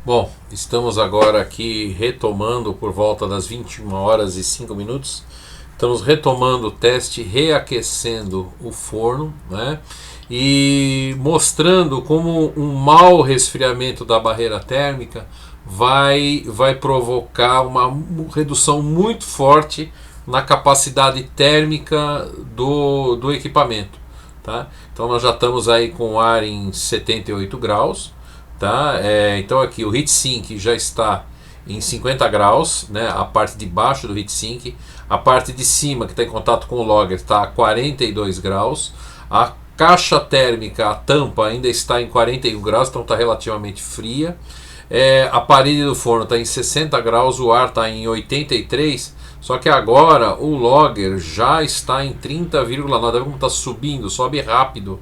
Bom, estamos agora aqui retomando por volta das 21 horas e 5 minutos. Estamos retomando o teste, reaquecendo o forno, né? E mostrando como um mau resfriamento da barreira térmica vai provocar uma redução muito forte na capacidade térmica do equipamento. Tá? Então nós já estamos aí com o ar em 78 graus. Tá? Então aqui o heatsink já está em 50 graus, né? A parte de baixo do heatsink, a parte de cima que está em contato com o logger está a 42 graus, a caixa térmica, a tampa ainda está em 41 graus, então está relativamente fria. A parede do forno está em 60 graus, o ar está em 83, só que agora o logger já está em 30,9, como está subindo, sobe rápido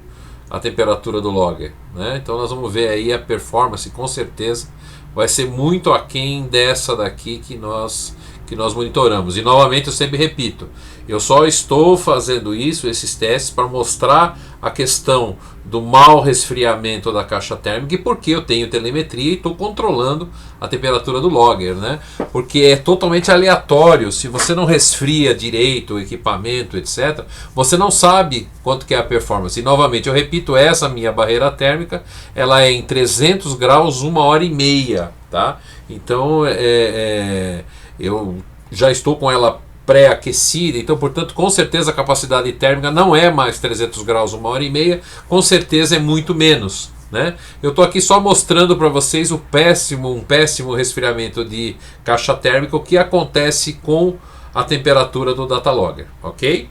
a temperatura do logger, né? Então nós vamos ver aí a performance, com certeza vai ser muito aquém dessa daqui que nós monitoramos. E novamente eu sempre repito, eu só estou fazendo esses testes para mostrar a questão do mau resfriamento da caixa térmica, e porque eu tenho telemetria e estou controlando a temperatura do logger, né? Porque é totalmente aleatório. Se você não resfria direito o equipamento, etc., você não sabe quanto que é a performance. E novamente eu repito, essa minha barreira térmica ela é em 300 graus 1h30, tá? Então eu já estou com ela pré-aquecida, então portanto com certeza a capacidade térmica não é mais 300 graus 1h30, com certeza é muito menos, né? Eu estou aqui só mostrando para vocês um péssimo resfriamento de caixa térmica, o que acontece com a temperatura do datalogger, ok?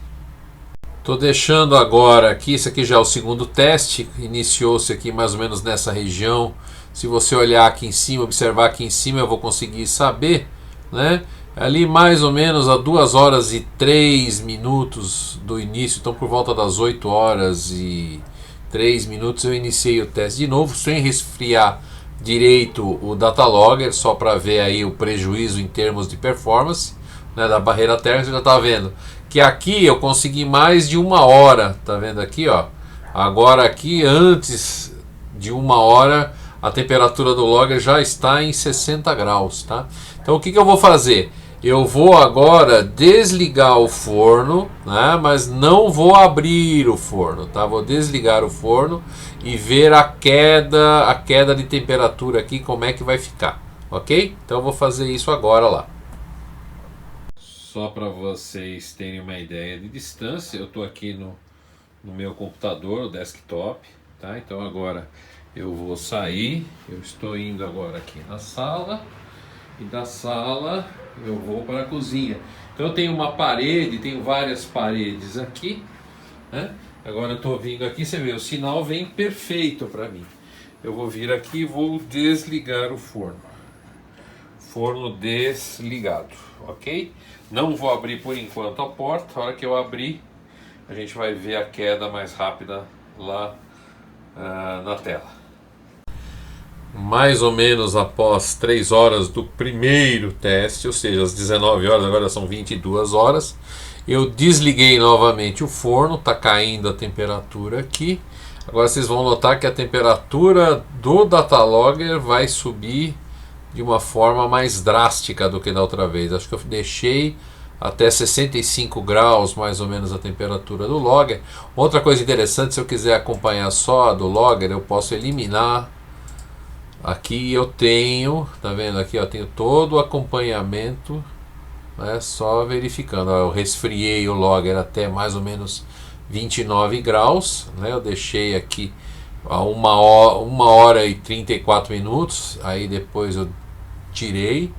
Estou deixando agora aqui, isso aqui já é o segundo teste, iniciou-se aqui mais ou menos nessa região. Se você olhar aqui em cima, observar aqui em cima, eu vou conseguir saber, né? Ali mais ou menos a 2 horas e 3 minutos do início, então por volta das 8 horas e 3 minutos eu iniciei o teste de novo, sem resfriar direito o datalogger, só para ver aí o prejuízo em termos de performance, né, da barreira térmica. Você já está vendo que aqui eu consegui mais de 1 hora, tá vendo aqui, ó? Agora aqui antes de 1 hora a temperatura do logger já está em 60 graus, tá? Então o que eu vou fazer? Eu vou agora desligar o forno, né? Mas não vou abrir o forno, tá? Vou desligar o forno e ver a queda de temperatura aqui, como é que vai ficar, ok? Então eu vou fazer isso agora lá. Só para vocês terem uma ideia de distância, eu estou aqui no meu computador, o desktop, tá? Então agora eu vou sair, eu estou indo agora aqui na sala, e da sala eu vou para a cozinha. Então eu tenho uma parede, tenho várias paredes aqui, né? Agora eu estou vindo aqui, você vê, o sinal vem perfeito para mim. Eu vou vir aqui e vou desligar o forno. Forno desligado, ok? Não vou abrir por enquanto a porta. A hora que eu abrir, a gente vai ver a queda mais rápida lá na tela. Mais ou menos após 3 horas do primeiro teste, ou seja, às 19 horas, agora são 22 horas, eu desliguei novamente o forno, está caindo a temperatura aqui. Agora vocês vão notar que a temperatura do datalogger vai subir de uma forma mais drástica do que da outra vez. Acho que eu deixei até 65 graus mais ou menos a temperatura do logger. Outra coisa interessante, se eu quiser acompanhar só a do logger, eu posso eliminar. Aqui eu tenho, tá vendo aqui, eu tenho todo o acompanhamento, né, só verificando. Eu resfriei o logger até mais ou menos 29 graus, né, eu deixei aqui a 1 hora e 34 minutos, aí depois eu tirei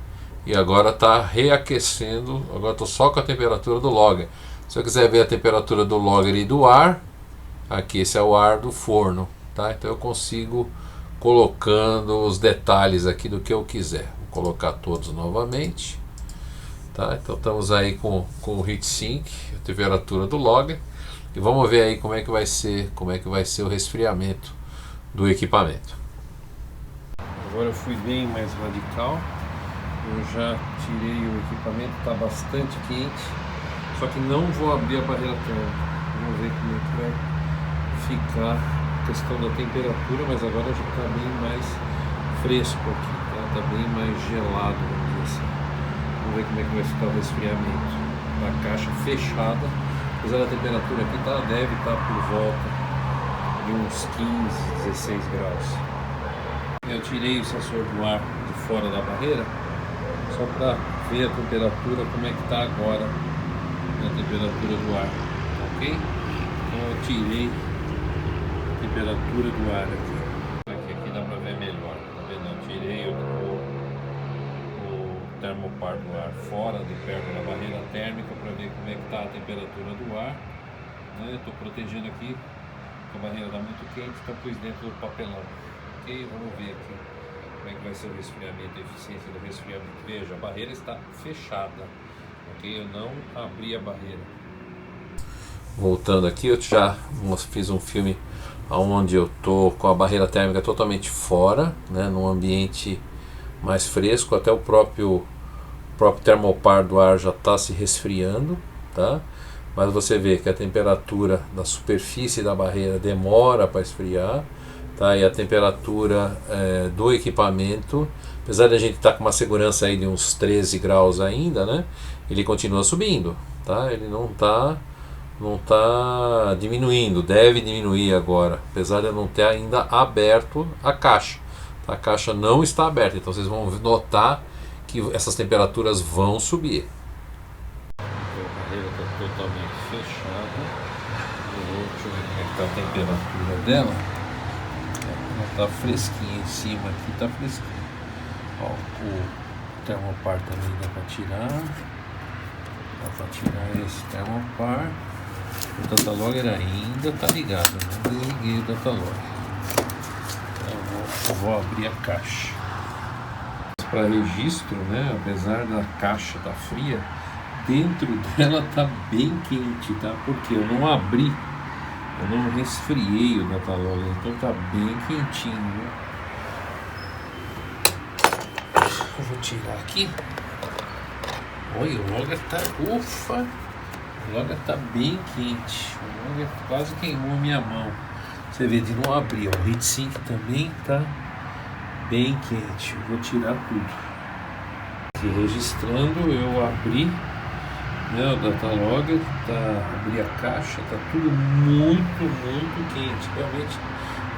e agora está reaquecendo. Agora estou só com a temperatura do logger. Se eu quiser ver a temperatura do logger e do ar, aqui esse é o ar do forno, tá? Então eu consigo colocando os detalhes aqui do que eu quiser. Vou colocar todos novamente, tá? Então estamos aí com o heatsink, a temperatura do logger, e vamos ver aí como é que vai ser o resfriamento do equipamento. Agora eu fui bem mais radical. Eu já tirei o equipamento, está bastante quente, só que não vou abrir a barreira térmica. Vamos ver como é que vai ficar a questão da temperatura, mas agora já está bem mais fresco aqui, tá? está bem mais gelado, vamos dizer assim. Vamos ver como é que vai ficar o resfriamento da caixa fechada. Apesar da temperatura aqui deve estar por volta de uns 15, 16 graus. Eu tirei o sensor do ar de fora da barreira só para ver a temperatura, como é que está agora a temperatura do ar, ok? Então eu tirei a temperatura do ar aqui dá para ver melhor, tá vendo? Eu tirei o termopar do ar fora, de perto da barreira térmica, para ver como é que está a temperatura do ar, né? Estou protegendo aqui, porque a barreira está muito quente, então pus dentro do papelão, ok? Vamos ver aqui como é que vai ser o resfriamento, a eficiência do resfriamento. Veja, a barreira está fechada, ok? Eu não abri a barreira. Voltando aqui, eu já fiz um filme onde eu tô com a barreira térmica totalmente fora, né, num ambiente mais fresco, até o próprio termopar do ar já está se resfriando, tá? Mas você vê que a temperatura da superfície da barreira demora para esfriar, tá? E a temperatura do equipamento, apesar de a gente estar com uma segurança aí de uns 13 graus ainda, né, ele continua subindo, tá? Ele não está diminuindo, deve diminuir agora, apesar de eu não ter ainda aberto a caixa. A caixa não está aberta, então vocês vão notar que essas temperaturas vão subir. A barreira está totalmente fechada. Deixa eu ver como é que está a temperatura dela. Ela está fresquinha em cima, aqui está fresquinha. Ó, o termopar também dá para tirar. Dá para tirar esse termopar. O Datalogger ainda está ligado, não desliguei o Datalogger. Eu vou abrir a caixa. Para registro, né, apesar da caixa estar fria, dentro dela está bem quente, tá? Porque eu não abri, eu não resfriei o Datalogger, então está bem quentinho, né? Eu vou tirar aqui. Olha, o logger está, ufa! O logger está bem quente, o logger quase queimou a minha mão. Você vê de não abrir, o heatsink também está bem quente. Eu vou tirar tudo. Aqui registrando, eu abri, né, o Datalogger, abri a caixa, está tudo muito quente. Realmente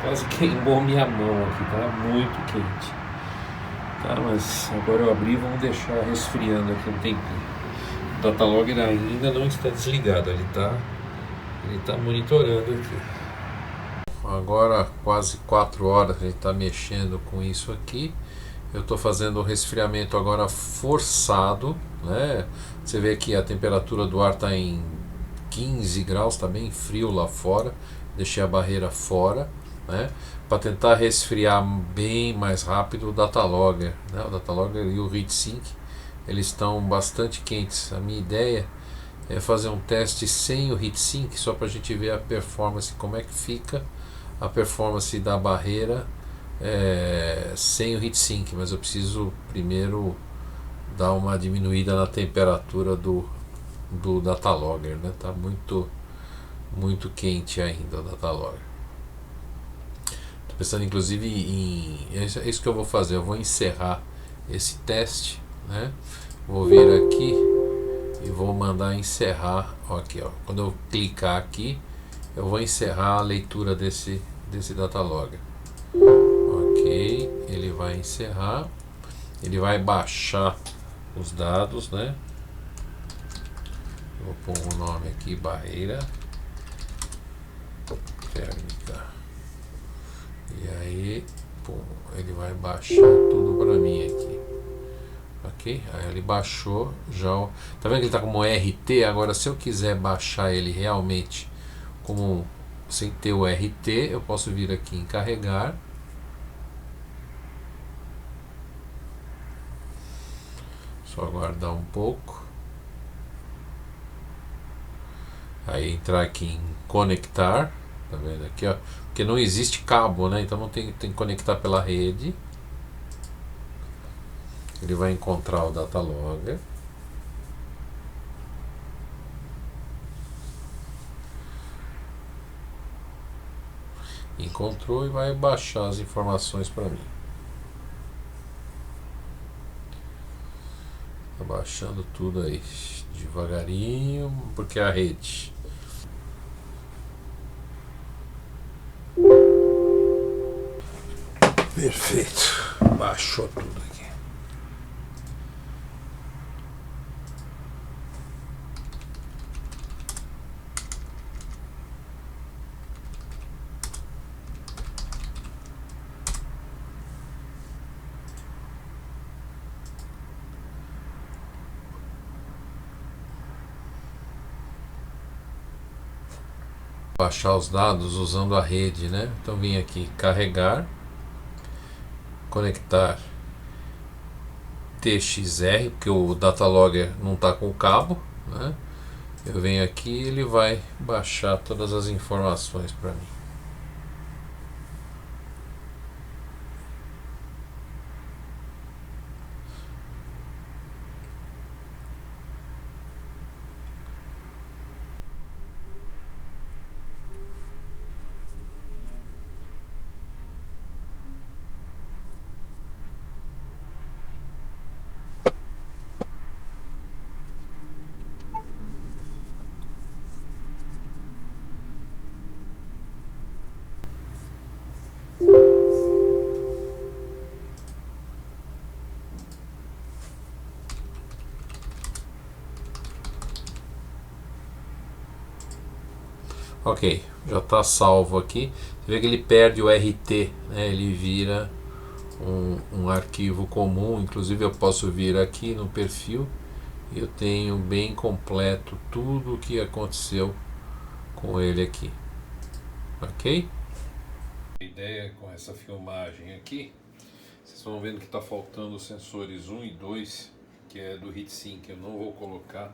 quase queimou minha mão aqui, tá muito quente. Tá, mas agora eu abri, vamos deixar resfriando aqui um tempinho. O Datalogger ainda não está desligado, ele está monitorando aqui. Agora quase 4 horas a gente está mexendo com isso aqui. Eu estou fazendo o resfriamento agora forçado, né? Você vê que a temperatura do ar está em 15 graus, está bem frio lá fora. Deixei a barreira fora, né, para tentar resfriar bem mais rápido o Datalogger, né? O Datalogger e o heatsink, eles estão bastante quentes. A minha ideia é fazer um teste sem o heatsink, só para a gente ver a performance, como é que fica a performance da barreira sem o heatsink, mas eu preciso primeiro dar uma diminuída na temperatura do Datalogger, né? Tá muito quente ainda o Datalogger. Tô pensando inclusive é isso que eu vou fazer. Eu vou encerrar esse teste, né? Vou vir aqui e vou mandar encerrar. Ó, aqui, ó. Quando eu clicar aqui, eu vou encerrar a leitura desse Datalogger. Ok, ele vai encerrar, ele vai baixar os dados, né? Vou pôr um nome aqui, barreira térmica. E aí, pum, ele vai baixar tudo para mim aqui. Ok, aí ele baixou já. Tá vendo que ele tá como RT? Agora, se eu quiser baixar ele realmente como sem ter o RT, eu posso vir aqui em carregar. Só aguardar um pouco. Aí entrar aqui em conectar. Tá vendo aqui, ó? Porque não existe cabo, né? Então não tem que conectar pela rede. Ele vai encontrar o Datalogger. Encontrou e vai baixar as informações para mim. baixando tudo aí devagarinho, porque é a rede. Perfeito, baixou tudo aqui. Baixar os dados usando a rede, né? Então vim aqui carregar, conectar TXR, porque o datalogger não está com o cabo, né? Eu venho aqui e ele vai baixar todas as informações para mim. Ok, já está salvo aqui. Você vê que ele perde o RT, né? Ele vira um arquivo comum. Inclusive eu posso vir aqui no perfil e eu tenho bem completo tudo o que aconteceu com ele aqui. Ok? A ideia com essa filmagem aqui, vocês vão vendo que está faltando os sensores 1 e 2, que é do heatsink. Eu não vou colocar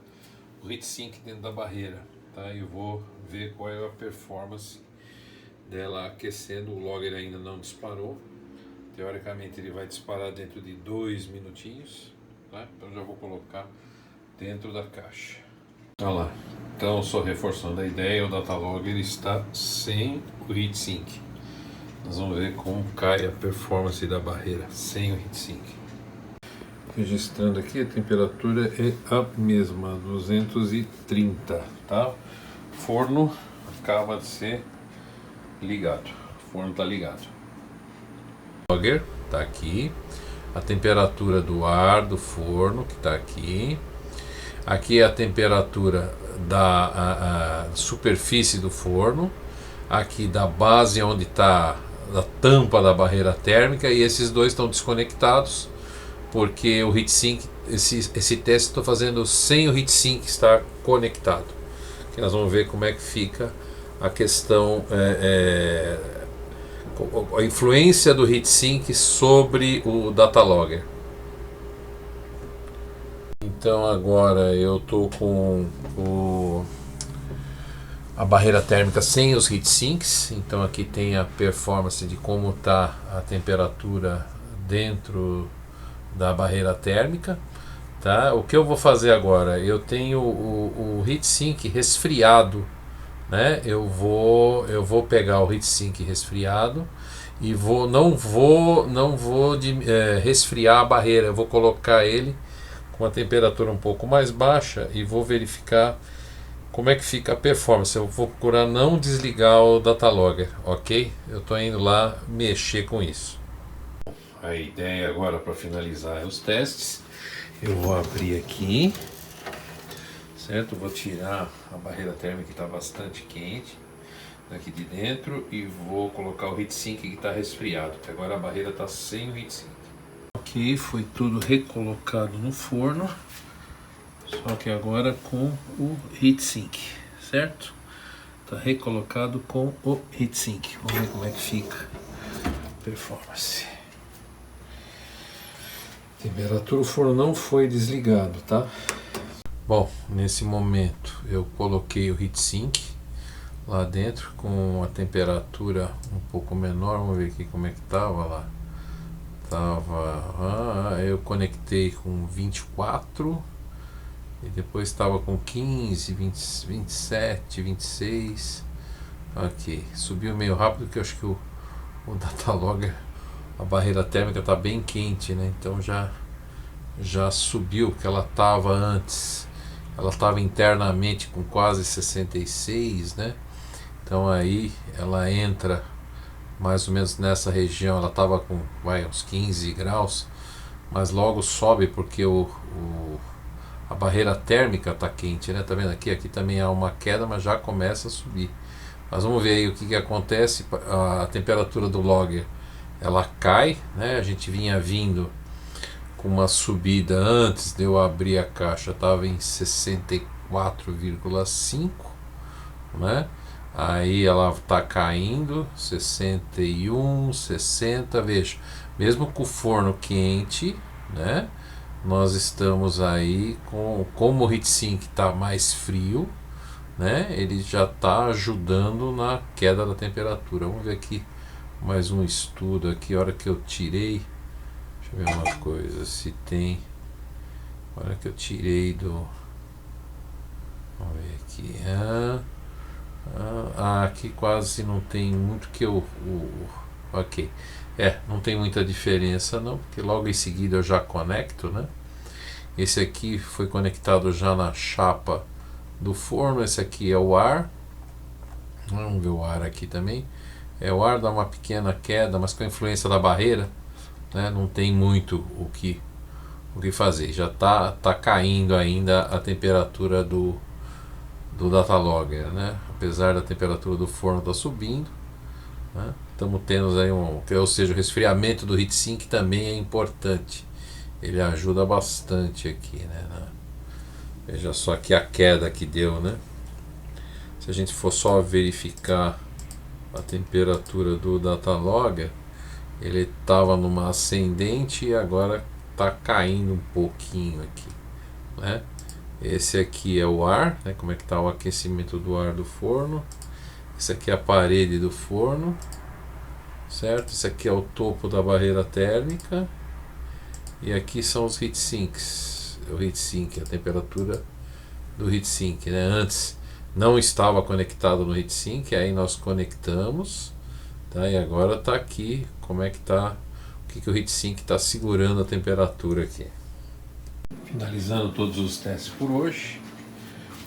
o heatsink dentro da barreira, tá? Eu vou ver qual é a performance dela aquecendo. O logger ainda não disparou. Teoricamente ele vai disparar dentro de 2 minutinhos, tá? Então já vou colocar dentro da caixa. Olha lá. Então só reforçando a ideia, o datalogger está sem o heatsink. Nós vamos ver como cai a performance da barreira sem o heatsink. Registrando aqui, a temperatura é a mesma, 230, tá? Forno acaba de ser ligado. O forno está ligado. O logger está aqui. A temperatura do ar do forno que está aqui. Aqui é a temperatura da superfície do forno. Aqui da base onde está a tampa da barreira térmica, e esses dois estão desconectados porque o heatsink, esse teste estou fazendo sem o heatsink estar conectado, que nós vamos ver como é que fica a questão, a influência do heatsink sobre o datalogger. Então agora eu estou com a barreira térmica sem os heatsinks. Então aqui tem a performance de como está a temperatura dentro da barreira térmica, tá? O que eu vou fazer agora? Eu tenho o heatsink resfriado, né? Eu vou pegar o heatsink resfriado e não vou resfriar a barreira. Eu vou colocar ele com a temperatura um pouco mais baixa e vou verificar como é que fica a performance. Eu vou procurar não desligar o datalogger, ok? Eu estou indo lá mexer com isso. A ideia agora, para finalizar os testes, eu vou abrir aqui, certo? Vou tirar a barreira térmica que está bastante quente daqui de dentro e vou colocar o heatsink que está resfriado, que agora a barreira está sem o heatsink. Ok, foi tudo recolocado no forno, só que agora com o heatsink, certo? Está recolocado com o heatsink. Vamos ver como é que fica a performance. Temperatura, o forno não foi desligado, tá? Bom, nesse momento eu coloquei o heatsink lá dentro com a temperatura um pouco menor. Vamos ver aqui como é que tava lá. Eu conectei com 24 e depois estava com 15, 20, 27, 26. Ok, subiu meio rápido porque eu acho que o datalogger, a barreira térmica está bem quente, né? Então já já subiu, que ela estava antes, ela estava internamente com quase 66, né? Então aí ela entra mais ou menos nessa região, ela estava com uns 15 graus, mas logo sobe porque a barreira térmica está quente, né? Tá vendo aqui? Aqui também há uma queda, mas já começa a subir. Mas vamos ver aí o que acontece. A temperatura do logger ela cai, né? A gente vinha vindo com uma subida antes de eu abrir a caixa, estava em 64,5, né? Aí ela está caindo 61, 60, veja, mesmo com o forno quente, né? Nós estamos aí como o heatsink está mais frio, né? Ele já está ajudando na queda da temperatura. Vamos ver aqui mais um estudo aqui, a hora que eu tirei, deixa eu ver uma coisa, se tem, a hora que eu tirei do, vamos ver aqui, aqui quase não tem muito que ok, não tem muita diferença não, porque logo em seguida eu já conecto, né? Esse aqui foi conectado já na chapa do forno, esse aqui é o ar, vamos ver o ar aqui também, o ar dá uma pequena queda, mas com a influência da barreira, né, não tem muito o que fazer, já tá caindo ainda a temperatura do datalogger, né? Apesar da temperatura do forno estar subindo, né? Estamos tendo aí ou seja, o resfriamento do heatsink também é importante, ele ajuda bastante aqui, né? Veja só aqui a queda que deu, né? Se a gente for só verificar a temperatura do datalogger, ele estava numa ascendente e agora está caindo um pouquinho aqui, né? Esse aqui é o ar, né? Como é que está o aquecimento do ar do forno. Esse aqui é a parede do forno, certo? Esse aqui é o topo da barreira térmica. E aqui são os heatsinks. O heatsink, a temperatura do heatsink, né? Antes não estava conectado no heatsink, aí nós conectamos, tá? E agora está aqui como é que está, o que o heatsink está segurando a temperatura aqui. Finalizando todos os testes por hoje,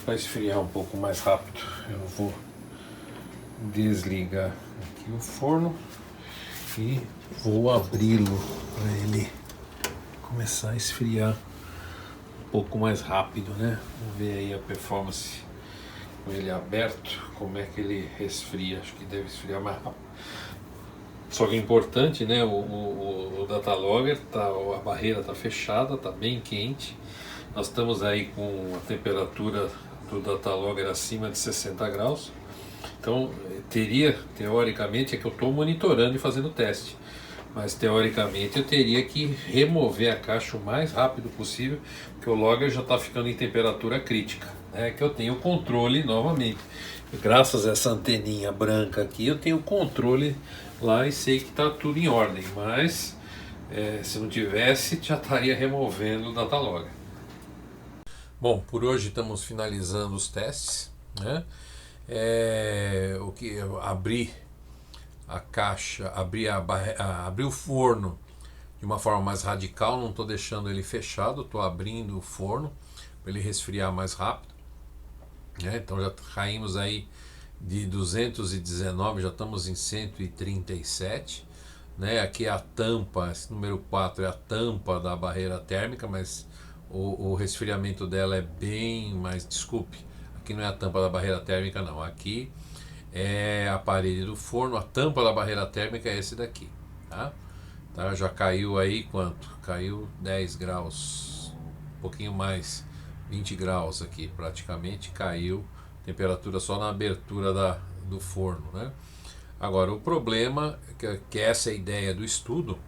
para esfriar um pouco mais rápido, eu vou desligar aqui o forno e vou abri-lo para ele começar a esfriar um pouco mais rápido, né? Vamos ver aí a performance com ele aberto, como é que ele resfria. Acho que deve esfriar mais rápido. Só que é importante, né? O datalogger, a barreira está fechada, está bem quente. Nós estamos aí com a temperatura do datalogger acima de 60 graus. Então, teoricamente, é que eu estou monitorando e fazendo teste. Mas teoricamente eu teria que remover a caixa o mais rápido possível, porque o logger já está ficando em temperatura crítica, né? Que eu tenho controle novamente. Graças a essa anteninha branca aqui, eu tenho controle lá e sei que está tudo em ordem, mas se não tivesse, já estaria removendo o datalogger. Bom, por hoje estamos finalizando os testes, né? O que eu abri a caixa, abri o forno de uma forma mais radical, não estou deixando ele fechado, estou abrindo o forno para ele resfriar mais rápido, né? Então já caímos aí de 219, já estamos em 137, né? Aqui é a tampa, esse número 4 é a tampa da barreira térmica, mas o resfriamento dela é bem mais, desculpe, aqui não é a tampa da barreira térmica não, aqui é a parede do forno, a tampa da barreira térmica é esse daqui, tá? Já caiu aí quanto? Caiu 10 graus, um pouquinho mais, 20 graus aqui praticamente, caiu temperatura só na abertura do forno, né? Agora o problema, que essa é a ideia do estudo,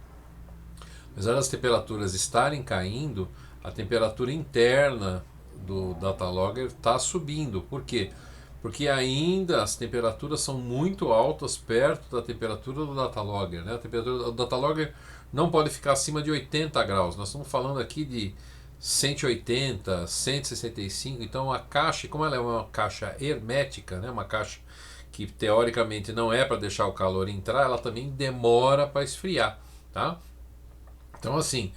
apesar das temperaturas estarem caindo, a temperatura interna do datalogger está subindo. Por quê? Porque ainda as temperaturas são muito altas perto da temperatura do datalogger, né? A temperatura do datalogger não pode ficar acima de 80 graus. Nós estamos falando aqui de 180, 165. Então a caixa, como ela é uma caixa hermética, né? Uma caixa que teoricamente não é para deixar o calor entrar, ela também demora para esfriar, tá? Então assim,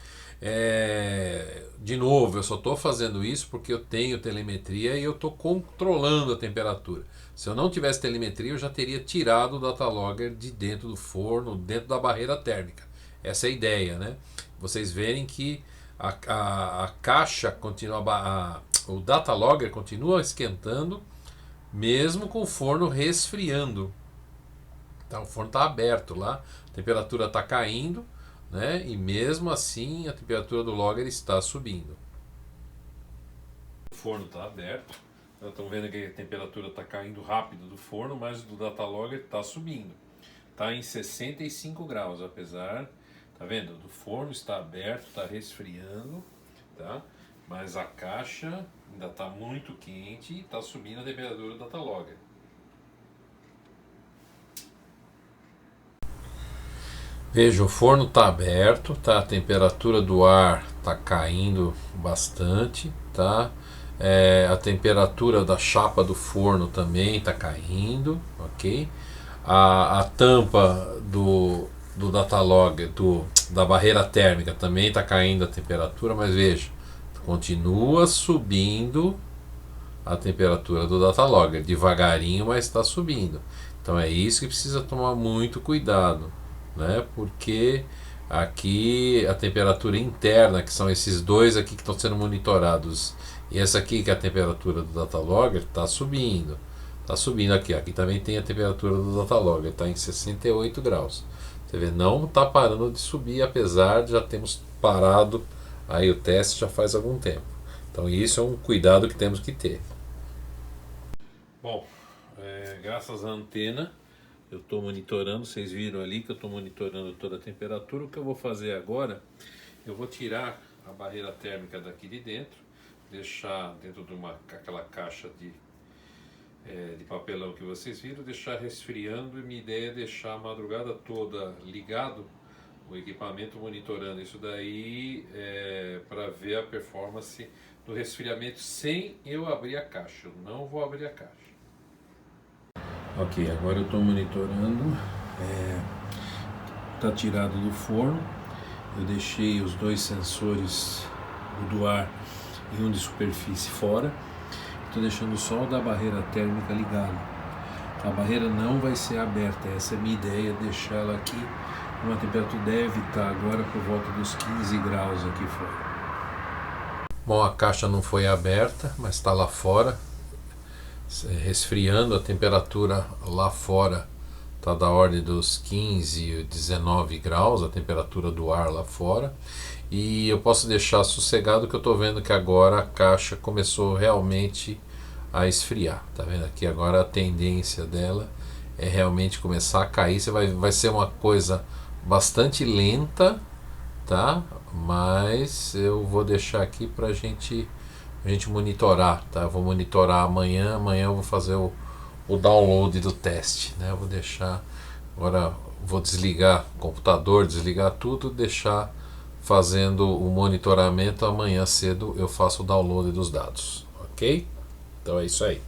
De novo, eu só estou fazendo isso porque eu tenho telemetria e eu estou controlando a temperatura. Se eu não tivesse telemetria, eu já teria tirado o datalogger de dentro do forno, dentro da barreira térmica. Essa é a ideia, né? Vocês verem que a caixa continua, o datalogger continua esquentando, mesmo com o forno resfriando. Então, o forno está aberto lá, a temperatura está caindo, né? E mesmo assim a temperatura do logger está subindo. O forno está aberto, estão vendo que a temperatura está caindo rápido do forno, mas do datalogger está subindo. Está em 65 graus, apesar, tá vendo? Do forno está aberto, está resfriando, tá? Mas a caixa ainda está muito quente e está subindo a temperatura do datalogger. Veja, o forno está aberto, tá? A temperatura do ar está caindo bastante, tá? A temperatura da chapa do forno também está caindo, ok? A tampa do datalogger, da barreira térmica também está caindo a temperatura, mas veja, continua subindo a temperatura do datalogger, devagarinho, mas está subindo. Então é isso que precisa tomar muito cuidado, né? Porque aqui a temperatura interna, que são esses dois aqui que estão sendo monitorados, e essa aqui que é a temperatura do datalogger, está subindo. Está subindo aqui. Aqui também tem a temperatura do datalogger, está em 68 graus. Você vê, não está parando de subir, apesar de já termos parado aí o teste já faz algum tempo. Então isso é um cuidado que temos que ter. Bom, graças à antena eu estou monitorando, vocês viram ali que eu estou monitorando toda a temperatura. O que eu vou fazer agora, eu vou tirar a barreira térmica daqui de dentro, deixar dentro de aquela caixa de papelão que vocês viram, deixar resfriando, e minha ideia é deixar a madrugada toda ligado o equipamento monitorando isso daí para ver a performance do resfriamento sem eu abrir a caixa. Eu não vou abrir a caixa. Ok, agora eu estou monitorando, está tirado do forno, eu deixei os dois sensores, o do ar e um de superfície fora, estou deixando só o da barreira térmica ligado. A barreira não vai ser aberta, essa é a minha ideia, deixar ela aqui, uma temperatura deve estar agora por volta dos 15 graus aqui fora. Bom, a caixa não foi aberta, mas está lá fora, resfriando. A temperatura lá fora está da ordem dos 15, 19 graus, a temperatura do ar lá fora. E eu posso deixar sossegado que eu estou vendo que agora a caixa começou realmente a esfriar. Tá vendo aqui agora a tendência dela é realmente começar a cair. Vai ser uma coisa bastante lenta, tá? Mas eu vou deixar aqui para a gente monitorar, tá? Eu vou monitorar amanhã eu vou fazer o download do teste, né? Eu vou deixar, agora vou desligar o computador, desligar tudo, deixar fazendo o monitoramento. Amanhã cedo eu faço o download dos dados, ok? Então é isso aí.